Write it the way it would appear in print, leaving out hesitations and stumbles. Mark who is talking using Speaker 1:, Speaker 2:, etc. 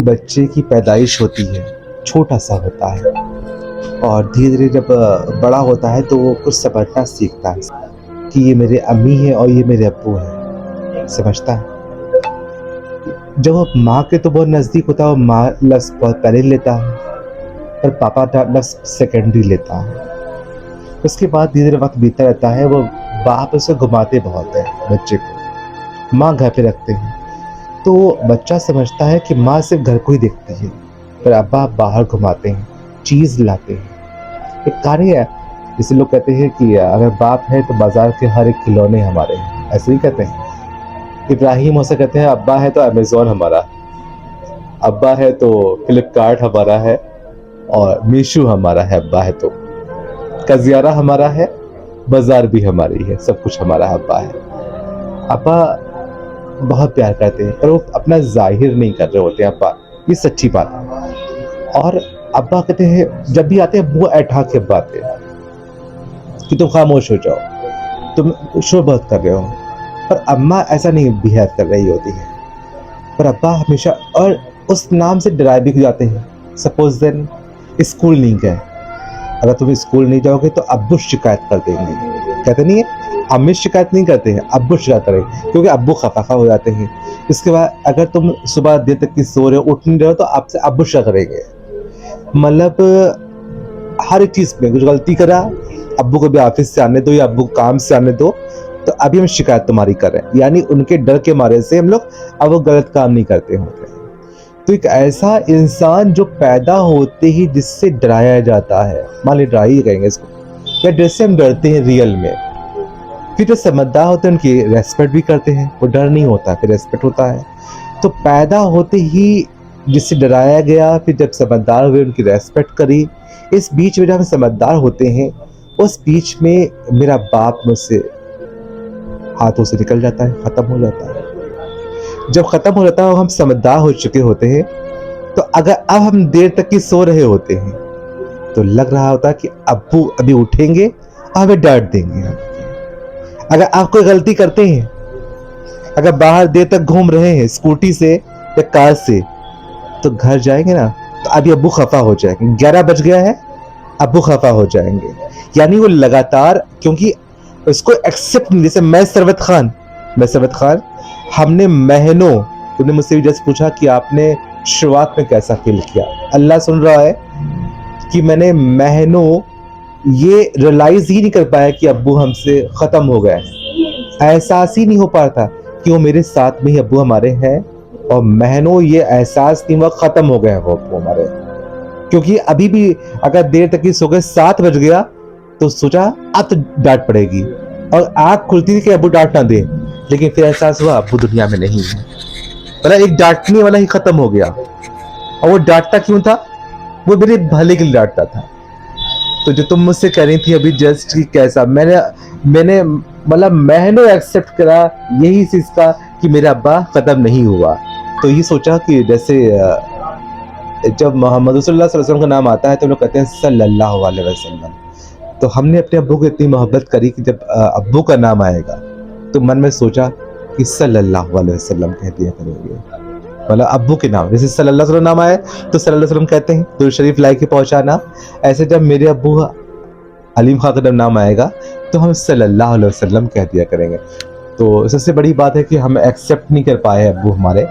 Speaker 1: बच्चे की पैदाइश होती है, छोटा सा होता है और धीरे धीरे जब बड़ा होता है तो वो कुछ समझना सीखता है कि ये मेरे अम्मी है और ये मेरे अब्बू है, समझता है। जब वो माँ के तो बहुत नज़दीक होता है, वो माँ लफ्ज़ बहुत पहले लेता है और पापा लफ्ज़ सेकेंडरी लेता है। उसके बाद धीरे धीरे वक्त बीतता रहता है, वो बाप उसे घुमाते बहुत है बच्चे को, माँ घर पे रखते हैं। तो बच्चा समझता है कि माँ सिर्फ घर को ही देखती है, पर अब्बा बाहर घुमाते हैं, चीज़ लाते हैं। एक कहानी है, जैसे लोग कहते हैं कि अगर बाप है तो बाजार के हर एक खिलौने हमारे हैं, ऐसे ही कहते हैं। इब्राहिम हो सकते कहते हैं अब्बा है तो अमेज़न हमारा, अब्बा है तो फ्लिपकार्ट हमारा है और मीशो हमारा है, अब्बा है तो कजियारा हमारा है, बाजार भी हमारी है, सब कुछ हमारा अब्बा है। अब्बा बहुत प्यार करते हैं पर वो अपना जाहिर नहीं कर रहे होते हैं अब्बा, ये सच्ची बात है। और अब्बा कहते हैं जब भी आते हैं वो ऐठा के अब्बा आते हैं कि तुम खामोश हो जाओ, तुम शोर बहुत कर रहे हो। पर अम्मा ऐसा नहीं बिहेव कर रही होती है, पर अब्बा हमेशा और उस नाम से डराए भी जाते हैं। सपोज देन स्कूल नहीं गए, अगर तुम स्कूल नहीं जाओगे तो अब्बू शिकायत कर देंगे, कहते नहीं है अम्मी शिकायत नहीं करते हैं, अब्बू शिकायत करेंगे क्योंकि अब्बू खफा हो जाते हैं। इसके बाद अगर तुम सुबह देर तक की सो रहे हो, उठ नहीं रहे हो तो आपसे अब्बू शिकायत करेंगे। मतलब हर एक चीज़ में कुछ गलती करा, अब्बू को भी ऑफिस से आने दो या अब्बू को काम से आने दो, तो अभी हम शिकायत तुम्हारी कर रहे हैं। यानी उनके डर के मारे से हम लोग अब वो गलत काम नहीं करते होते। तो एक ऐसा इंसान जो पैदा होते ही जिससे डराया जाता है, मान ली डरा ही कहेंगे इसको, या जिससे हम डरते हैं रियल में, फिर जो समझदार होते हैं उनकी रेस्पेक्ट भी करते हैं, वो डर नहीं होता, फिर रेस्पेक्ट होता है। तो पैदा होते ही जिससे डराया गया, फिर जब समझदार हुए उनकी रेस्पेक्ट करी, इस बीच में जब हम समझदार होते हैं उस बीच में मेरा बाप मुझसे हाथों से निकल जाता है, ख़त्म हो जाता है। जब ख़त्म हो जाता है हम समझदार हो चुके होते हैं, तो अगर अब हम देर तक की सो रहे होते हैं तो लग रहा होता है कि अब्बू अभी उठेंगे और हमें डांट देंगे। अगर आप कोई गलती करते हैं, अगर बाहर देर तक घूम रहे हैं स्कूटी से या कार से, तो घर जाएंगे ना तो अभी अब्बू खफा हो जाएंगे। 11 बज गया है, अब्बू खफा हो जाएंगे। यानी वो लगातार, क्योंकि उसको एक्सेप्ट नहीं। जैसे मैं सरवत खान, हमने महीनों, तुमने मुझसे भी जैसे पूछा कि आपने शुरुआत में कैसा फील किया, अल्लाह सुन रहा है कि मैंने महीनों ये रियलाइज ही नहीं कर पाया कि अब्बू हमसे ख़त्म हो गए। एहसास ही नहीं हो पा रहा था कि वो मेरे साथ में ही अब्बू हमारे हैं, और महीनों ये एहसास नहीं हुआ ख़त्म हो गए वो अब्बू हमारे। क्योंकि अभी भी अगर देर तक ही सो गए, 7 बज गया, तो सोचा अब तो डांट पड़ेगी और आँख खुलती थी कि अब्बू डांट ना दे, लेकिन फिर एहसास हुआ अब्बू दुनिया में नहीं है। मतलब एक डांटने वाला ही ख़त्म हो गया। और वो डांटता क्यों था? वो मेरे भले के लिए डांटता था। तो जो तुम मुझसे कह रही थी अभी जस्ट कि कैसा, मैंने मतलब महीनों एक्सेप्ट करा यही चीज़ का कि मेरा अब्बा ख़त्म नहीं हुआ। तो ये सोचा कि जैसे जब मोहम्मद सल्लल्लाहु अलैहि वसल्लम का नाम आता है तो लोग कहते हैं सल्लल्लाहु अलैहि वसल्लम। तो हमने अपने अब्बू को इतनी मोहब्बत करी कि जब अब्बू का नाम आएगा तो मन में सोचा कि सल्लल्लाहु अलैहि वसल्लम कह दिया करेंगे, मतलब अब्बू के नाम। जैसे सल्लल्लाहु अलैहि वसल्लम नाम आए तो सल्लल्लाहु अलैहि वसल्लम कहते हैं, दुरूद शरीफ ला के पहुंचाना। ऐसे जब मेरे अब्बू अलीम खां का नाम आएगा तो हम सल्लल्लाहु अलैहि वसल्लम कह दिया करेंगे। तो सबसे बड़ी बात है कि हम एक्सेप्ट नहीं कर पाए अब्बू हमारे।